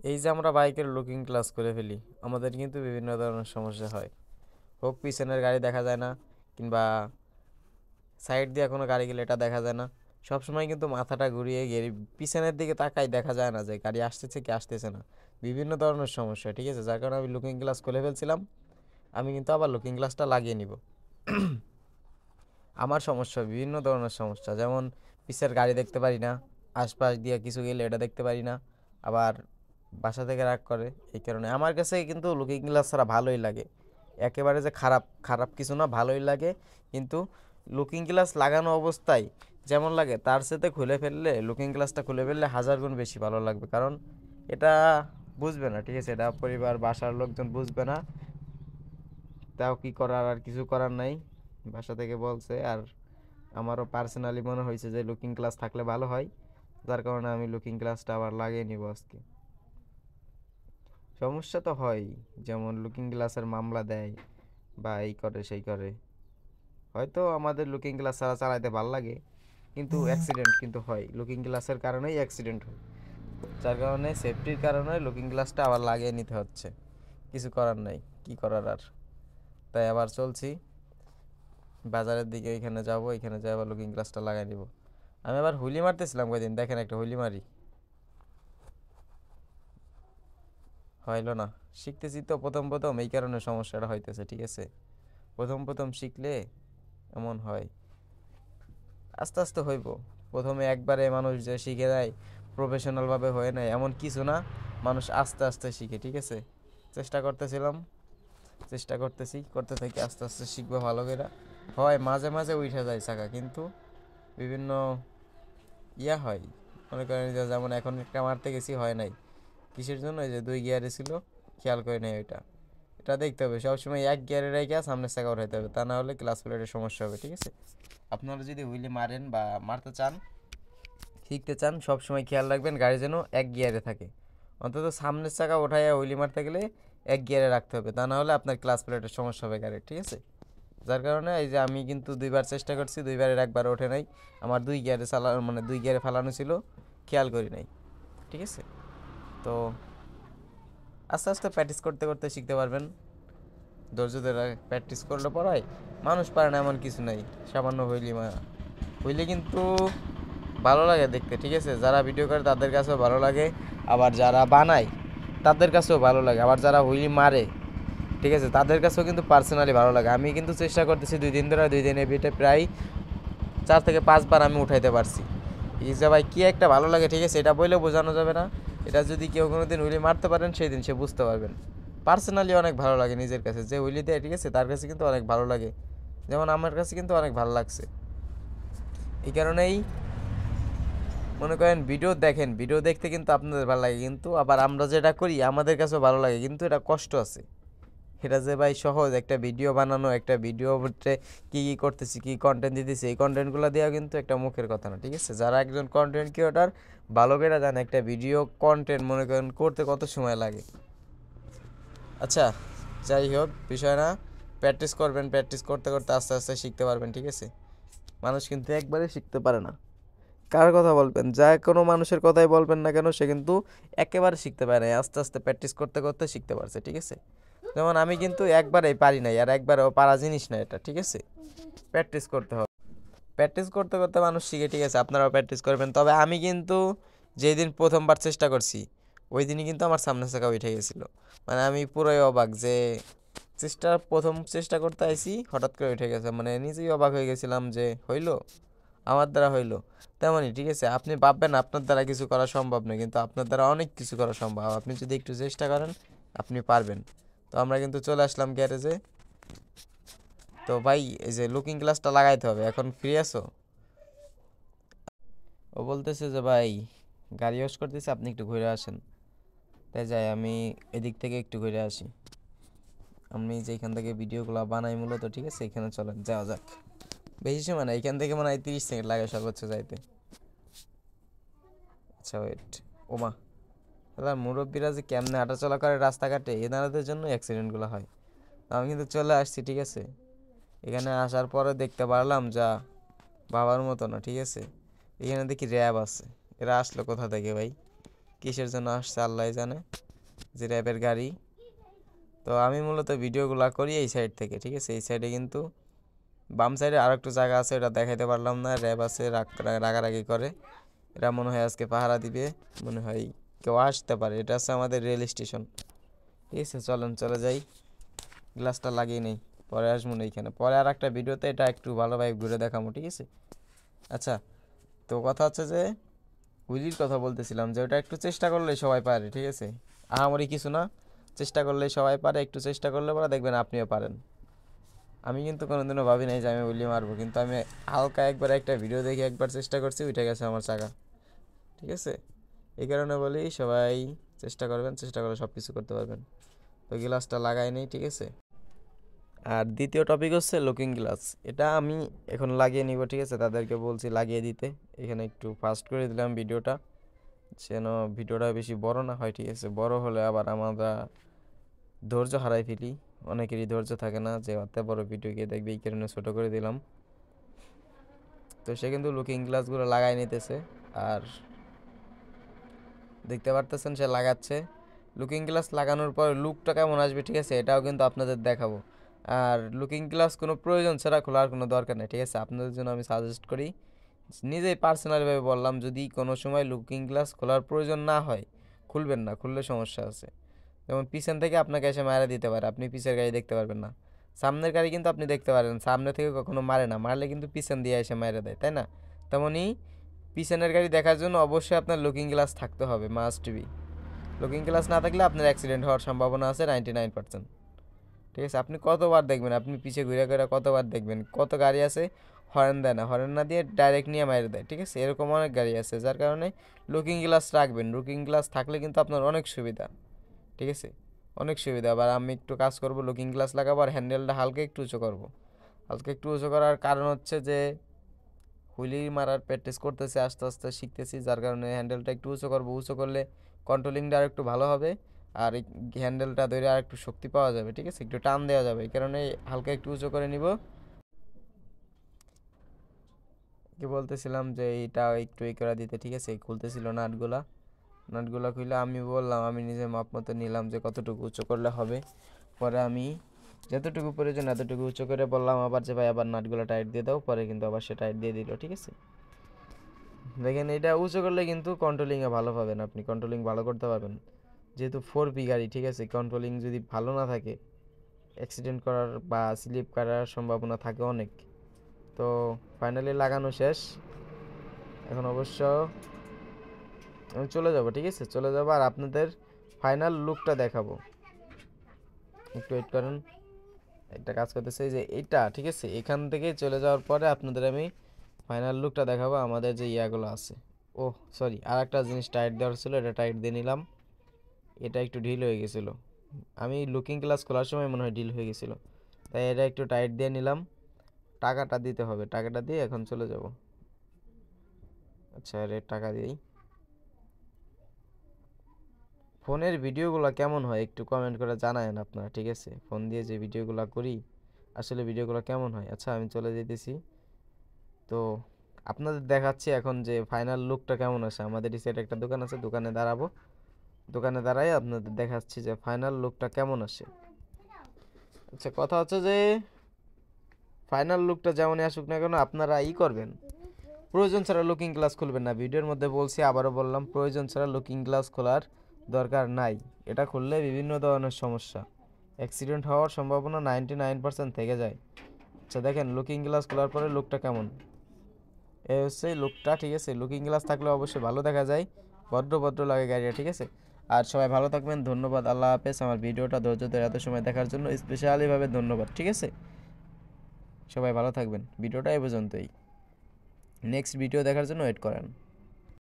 এই যে আমরা বাইকের লুকিং গ্লাস করে ফেলি, আমাদের কিন্তু বিভিন্ন ধরনের সমস্যা হয়। হোক পিছনের গাড়ি দেখা যায় না, কিংবা সাইড দিয়ে কোনো গাড়ি গেলে এটা দেখা যায় না। সবসময় কিন্তু মাথাটা ঘুরিয়ে গিয়ে পিছনের দিকে তাকাই, দেখা যায় না যে গাড়ি আসতেছে কি আসতেছে না। বিভিন্ন ধরনের সমস্যা, ঠিক আছে, যার কারণে আমি লুকিং গ্লাস খুলে ফেলছিলাম। আমি কিন্তু আবার লুকিং গ্লাসটা লাগিয়ে নিব। আমার সমস্যা বিভিন্ন ধরনের সমস্যা, যেমন পিছের গাড়ি দেখতে পারি না, আশপাশ দিয়ে কিছু গেলে এটা দেখতে পারি না। আবার বাসা থেকে রাগ করে। এই কারণে আমার কাছে কিন্তু লুকিং গ্লাস ছাড়া ভালোই লাগে। একেবারে যে খারাপ খারাপ কিছু না, ভালোই লাগে। কিন্তু লুকিং গ্লাস লাগানো অবস্থায় যেমন লাগে, তার সাথে খুলে ফেললে, লুকিং গ্লাসটা খুলে ফেললে হাজার গুণ বেশি ভালো লাগবে। কারণ এটা বুঝবে না, ঠিক আছে, এটা পরিবার বাসার লোকজন বুঝবে না। তাও কি করার, আর কিছু করার নাই। বাসা থেকে বলছে, আর আমারও পার্সোনালি মনে হয়েছে যে লুকিং গ্লাস থাকলে ভালো হয়। যার কারণে আমি লুকিং গ্লাসটা আবার লাগিয়ে নিব আজকে। সমস্যা তো হয়, যেমন লুকিং গ্লাসের মামলা দেয় বা এই করে সেই করে। হয়তো আমাদের লুকিং গ্লাস ছাড়া চালাইতে ভালো লাগে, কিন্তু অ্যাক্সিডেন্ট কিন্তু হয়, লুকিং গ্লাসের কারণেই অ্যাক্সিডেন্ট হয়। যার কারণে সেফটির কারণে লুকিং গ্লাসটা আবার লাগিয়ে নিতে হচ্ছে। কিছু করার নাই, কি করার আর। তাই আবার চলছি বাজারের দিকে, এখানে যাব, এখানে যাই আবার লুকিং গ্লাসটা লাগাই নিব। আমি আবার হুইলি মারতেছিলাম কয়দিন, দেখেন একটা হুইলি মারি, হইলো না। শিখতেছি তো প্রথম প্রথম, এই কারণে সমস্যাটা হইতেছে, ঠিক আছে। প্রথম প্রথম শিখলে এমন হয়, আস্তে আস্তে হইব। প্রথমে একবারে মানুষ যে শিখে যায় প্রফেশনালভাবে হয়ে নেয় এমন কিছু না। মানুষ আস্তে আস্তে শিখে, ঠিক আছে। চেষ্টা করতেছিলাম, চেষ্টা করতেছি, করতে থাকি, আস্তে আস্তে শিখবো ভালো করে। হয় মাঝে মাঝে উঠে যায় চাকা, কিন্তু বিভিন্ন হয়। মনে করেন যে যেমন এখন একটা মারতে গেছি, হয় নাই। কিসের জন্য? এই যে 2 গিয়ারে ছিল, খেয়াল করে নেই ওইটা। এটা দেখতে হবে সবসময়, 1 গিয়ারে রেখে সামনের চাকা উঠাইতে হবে, তা না হলে ক্লাস প্লেটের সমস্যা হবে, ঠিক আছে। আপনারা যদি হুইলি মারেন বা মারতে চান, শিখতে চান, সবসময় খেয়াল রাখবেন গাড়ি যেন 1 গিয়ারে থাকে। অন্তত সামনের চাকা ওঠাইয়া হুইলি মারতে গেলে 1 গিয়ারে রাখতে হবে, তা না হলে আপনার ক্লাস প্লেটের সমস্যা হবে গাড়ির, ঠিক আছে। যার কারণে এই যে আমি কিন্তু 2বার চেষ্টা করছি, 2বারের একবার ওঠে নাই। আমার 2 গিয়ারে চালানো, মানে 2 গিয়ারে ফালানো ছিল, খেয়াল করি নাই, ঠিক আছে। তো আস্তে আস্তে প্র্যাকটিস করতে করতে শিখতে পারবেন। ধৈর্য ধরে প্র্যাকটিস করলে পড়ায় মানুষ পারে না এমন কিছু নাই। সামান্য হইলে কিন্তু ভালো লাগে দেখতে, ঠিক আছে। যারা ভিডিও করে তাদের কাছেও ভালো লাগে, আবার যারা বানায় তাদের কাছেও ভালো লাগে, আবার যারা হুইলি মারে, ঠিক আছে, তাদের কাছেও কিন্তু পার্সোনালি ভালো লাগে। আমি কিন্তু চেষ্টা করতেছি 2 দিন ধরে, 2 দিনে বিটে প্রায় 4 থেকে 5 বার আমি উঠাইতে পারছি। এই যে ভাই কি একটা ভালো লাগে, ঠিক আছে, এটা বইলেও বোঝানো যাবে না। এটা যদি কেউ কোনো দিন হুইলি মারতে পারেন, সেই দিন সে বুঝতে পারবেন। পার্সোনালি অনেক ভালো লাগে নিজের কাছে, যে হুইলি দেয়, ঠিক আছে, তার কাছে কিন্তু অনেক ভালো লাগে। যেমন আমার কাছে কিন্তু অনেক ভালো লাগছে। এই কারণেই মনে করেন ভিডিও দেখেন, ভিডিও দেখতে কিন্তু আপনাদের ভালো লাগে, কিন্তু আবার আমরা যেটা করি আমাদের কাছেও ভালো লাগে, কিন্তু এটা কষ্ট আছে। এটা যে ভাই সহজ একটা ভিডিও বানানো, একটা ভিডিও ভিতরে কী কী করতেছি, কী কন্টেন্ট দিতেছি, এই কন্টেন্টগুলো দেওয়া কিন্তু একটা মুখের কথা না, ঠিক আছে। যারা একজন কন্টেন্ট ক্রিয়েটার ভালো করে জানে একটা ভিডিও কন্টেন্ট মনে করেন করতে কত সময় লাগে। আচ্ছা, যাই হোক বিষয় না। প্র্যাকটিস করবেন, প্র্যাকটিস করতে করতে আস্তে আস্তে শিখতে পারবেন, ঠিক আছে। মানুষ কিন্তু একবারে শিখতে পারে না। কার কথা বলবেন, যা কোনো মানুষের কথাই বলবেন না কেন, সে কিন্তু একেবারে শিখতে পারে না, আস্তে আস্তে প্র্যাকটিস করতে করতে শিখতে পারছে, ঠিক আছে। যেমন আমি কিন্তু একবারেই পারি নাই, আর একবারেও পারা জিনিস না এটা, ঠিক আছে। প্র্যাকটিস করতে হবে, প্র্যাকটিস করতে করতে মানুষ শিখে, ঠিক আছে। আপনারাও প্র্যাকটিস করবেন। তবে আমি কিন্তু যেদিন প্রথমবার চেষ্টা করছি, ওই দিনই কিন্তু আমার সামনে চাকা উঠে গেছিলো। মানে আমি পুরোই অবাক যে প্রথম চেষ্টা করতে আইছি, হঠাৎ করে উঠে গেছে। মানে নিজেই অবাক হয়ে গেছিলাম যে হইলো, আমার দ্বারা হইলো। তেমনই, ঠিক আছে, আপনি ভাববেন আপনার দ্বারা কিছু করা সম্ভব নয়, কিন্তু আপনার দ্বারা অনেক কিছু করা সম্ভব। আপনি যদি একটু চেষ্টা করেন, আপনি পারবেন। তো আমরা কিন্তু চলে আসলাম গ্যারেজে। তো ভাই, এই যে লুকিং গ্লাসটা লাগাইতে হবে, এখন ফ্রি আছো? ও বলতেছে যে ভাই, গাড়ি ওয়াশ করতেছে, আপনি একটু ঘুরে আসেন। তাই যাই আমি এদিক থেকে একটু ঘুরে আসি। আমি যেখান থেকে ভিডিওগুলো বানাই মূলত, ঠিক আছে, এখানে চলেন যাওয়া যাক। বেশি সময় না, এখান থেকে মনে হয় 30 সেকেন্ড লাগে সর্বোচ্চ যাইতে। আচ্ছা ওয়েট, ওমা, তাহলে মুরব্বীরা যে কেমনে হাঁটাচলা করে রাস্তাঘাটে, এনাদের জন্য অ্যাক্সিডেন্টগুলো হয়। আমি কিন্তু চলে আসছি, ঠিক আছে। এখানে আসার পরে দেখতে পারলাম যা বাবার মতো না, ঠিক আছে। এখানে দেখি র্যাব আছে। এরা আসলো কোথা থেকে ভাই? কিসের জন্য আসছে আল্লাহ জানে, যে র্যাবের গাড়ি। তো আমি মূলত ভিডিওগুলো করি এই সাইড থেকে, ঠিক আছে। এই সাইডে কিন্তু বাম সাইডে আর একটু জায়গা আছে, ওটা দেখাইতে পারলাম না, র্যাব আছে, রাগারাগি করে। এরা মনে হয় আজকে পাহারা দিবে, মনে হয় কেউ আসতে পারে। এটা হচ্ছে আমাদের রেল স্টেশন, ঠিক আছে। চলেন চলে যাই, গ্লাসটা লাগিয়ে নেই, পরে আসবো না এইখানে। পরে আর একটা ভিডিওতে এটা একটু ভালোভাবে ঘুরে দেখাবো, ঠিক আছে। আচ্ছা, তো কথা হচ্ছে যে হুইলির কথা বলতেছিলাম, যে ওটা একটু চেষ্টা করলেই সবাই পারে, ঠিক আছে। আহামরি কিছু না, চেষ্টা করলেই সবাই পারে। একটু চেষ্টা করলে পরে দেখবেন আপনিও পারেন। আমি কিন্তু কোনোদিনও ভাবি নাই যে আমি হুইলি মারবো, কিন্তু আমি হালকা একবার একটা ভিডিও দেখে একবার চেষ্টা করছি, উঠে গেছে আমার চাকা, ঠিক আছে। এই কারণে বলি সবাই চেষ্টা করবেন, চেষ্টা করে সব কিছু করতে পারবেন। তো গ্লাসটা লাগাই নেই, ঠিক আছে। আর দ্বিতীয় টপিক হচ্ছে লুকিং গ্লাস। এটা আমি এখন লাগিয়ে নিব, ঠিক আছে। তাদেরকে বলছি লাগিয়ে দিতে। এখানে একটু ফাস্ট করে দিলাম ভিডিওটা, যেন ভিডিওটা বেশি বড় না হয়, ঠিক আছে। বড় হলে আবার আমরা ধৈর্য হারাই ফেলি, অনেকেরই ধৈর্য থাকে না যে অত বড় ভিডিও গিয়ে দেখবে, এই কারণে ছোটো করে দিলাম। তো সে কিন্তু লুকিং গ্লাসগুলো লাগাই নিতেছে, আর দেখতে পারতেছেন সে লাগাচ্ছে। লুকিং গ্লাস লাগানোর পর লুকটা কেমন আসবে, ঠিক আছে, এটাও কিন্তু আপনাদের দেখাবো। আর লুকিং গ্লাস কোনো প্রয়োজন ছাড়া খোলার কোনো দরকার নেই, ঠিক আছে। আপনাদের জন্য আমি সাজেস্ট করি, নিজেই পার্সোনালিভাবে বললাম, যদি কোনো সময় লুকিং গ্লাস খোলার প্রয়োজন না হয়, খুলবেন না, খুললে সমস্যা আছে। যেমন পিছন থেকে আপনাকে এসে মারা দিতে পারে, আপনি পিছের গাড়ি দেখতে পারবেন না। সামনের গাড়ি কিন্তু আপনি দেখতে পারেন, সামনে থেকে কখনো মারে না, মারলে কিন্তু পিছন দিয়ে এসে মেরে দেয়, তাই না। তেমনই পিছনের গাড়ি দেখার জন্য অবশ্যই আপনার লুকিং গ্লাস থাকতে হবে, মাস্ট বি। লুকিং গ্লাস না থাকলে আপনার অ্যাক্সিডেন্ট হওয়ার সম্ভাবনা আছে 99%, ঠিক আছে। আপনি কতবার দেখবেন, আপনি পিছে ঘুরে ঘুরে কতবার দেখবেন, কত গাড়ি আছে হর্ন দেয় না, হর্ন না দিয়ে ডাইরেক্ট নিয়ে মেরে দেয়, ঠিক আছে। এরকম অনেক গাড়ি আছে, যার কারণে লুকিং গ্লাস রাখবেন। লুকিং গ্লাস থাকলে কিন্তু আপনার অনেক সুবিধা, ঠিক আছে, অনেক সুবিধা। আবার আমি একটু কাজ করব, লুকিং গ্লাস লাগাবো, আর হ্যান্ডেলটা হালকা একটু উঁচু করবো। হালকা একটু উঁচু করার কারণ হচ্ছে যে হুইলি মারার প্র্যাকটিস করতেছি, আস্তে আস্তে শিখতেছি, যার কারণে হ্যান্ডেলটা একটু উঁচু করবো। উঁচু করলে কন্ট্রোলিংটা আর একটু ভালো হবে, আর এই হ্যান্ডেলটা ধরে আর একটু শক্তি পাওয়া যাবে, ঠিক আছে, একটু টান দেওয়া যাবে। এই কারণে হালকা একটু উঁচু করে নিব। কি বলতেছিলাম, যে এইটা একটু এই করে দিতে, ঠিক আছে। খুলতেছিল নাটগুলা, নাটগুলা খুলে আমি বললাম, আমি নিজে মাপ মতো নিলাম যে কতটুকু উঁচু করলে হবে। পরে আমি যতটুকু প্রয়োজন এতটুকু উঁচু করে বললাম আবার যে ভাই আবার নাটগুলো টাইট দিয়ে দাও, পরে কিন্তু আবার সে টাইট দিয়ে দিল, ঠিক আছে। দেখেন, এটা উঁচু করলে কিন্তু কন্ট্রোলিংয়ে ভালো পাবেন, আপনি কন্ট্রোলিং ভালো করতে পারবেন। যেহেতু 4P গাড়ি, ঠিক আছে, কন্ট্রোলিং যদি ভালো না থাকে, অ্যাক্সিডেন্ট করার বা স্লিপ করার সম্ভাবনা থাকে অনেক। তো ফাইনালি লাগানো শেষ, এখন অবশ্য আমি চলে যাব, ঠিক আছে, চলে যাব, আর আপনাদের ফাইনাল লুকটা দেখাবো। একটু ওয়েট করেন, একটা কাজ করতেছে যে এইটা, ঠিক আছে, এখান থেকে চলে যাওয়ার পরে আপনাদের আমি ফাইনাল লুকটা দেখাবো, আমাদের যে ইয়াগুলো আছে। ও সরি, আর একটা জিনিস টাইট দেওয়ার ছিল, এটা টাইট দিয়ে নিলাম। এটা একটু ঢিল হয়ে গেছিলো, আমি লুকিং গ্লাস খোলার সময় মনে হয় ঢিল হয়ে গেছিলো, তাই এটা একটু টাইট দিয়ে নিলাম। টাকাটা দিতে হবে, টাকাটা দিয়ে এখন চলে যাব। আচ্ছা, রে টাকা দিই। ফোনের ভিডিওগুলো কেমন হয় একটু কমেন্ট করে জানায়েন আপনারা, ঠিক আছে। ফোন দিয়ে যে ভিডিওগুলো করি, আসলে ভিডিওগুলো কেমন হয়। আচ্ছা, আমি চলে যেতেছি। তো আপনাদের দেখাচ্ছি এখন যে ফাইনাল লুকটা কেমন আসে। আমাদের এই সাইডে একটা দোকান আছে, দোকানে দাঁড়াবো, দোকানে দাঁড়াই আপনাদের দেখাচ্ছি যে ফাইনাল লুকটা কেমন আসে। আচ্ছা, কথা হচ্ছে যে ফাইনাল লুকটা যেমনই আসুক না কেন, আপনারা করবেন, প্রয়োজন ছাড়া লুকিং গ্লাস খুলবেন না। ভিডিওর মধ্যে বলছি, আবারও বললাম, প্রয়োজন ছাড়া লুকিং গ্লাস খোলার দরকার নাই। এটা খুললে বিভিন্ন ধরনের সমস্যা, অ্যাক্সিডেন্ট হওয়ার সম্ভাবনা 99% থেকে যায়। আচ্ছা দেখেন, লুকিং গ্লাস খোলার পরে লুকটা কেমন, এই হচ্ছে লুকটা, ঠিক আছে। লুকিং গ্লাস থাকলে অবশ্যই ভালো দেখা যায়, ভদ্র ভদ্র লাগে গাড়িটা, ঠিক আছে। আর সবাই ভালো থাকবেন, ধন্যবাদ, আল্লাহ হাফেজ। আমার ভিডিওটা ধৈর্য ধরে এত সময় দেখার জন্য স্পেশালিভাবে ধন্যবাদ, ঠিক আছে। সবাই ভালো থাকবেন, ভিডিওটা এই পর্যন্তই, নেক্সট ভিডিও দেখার জন্য ওয়েট করেন।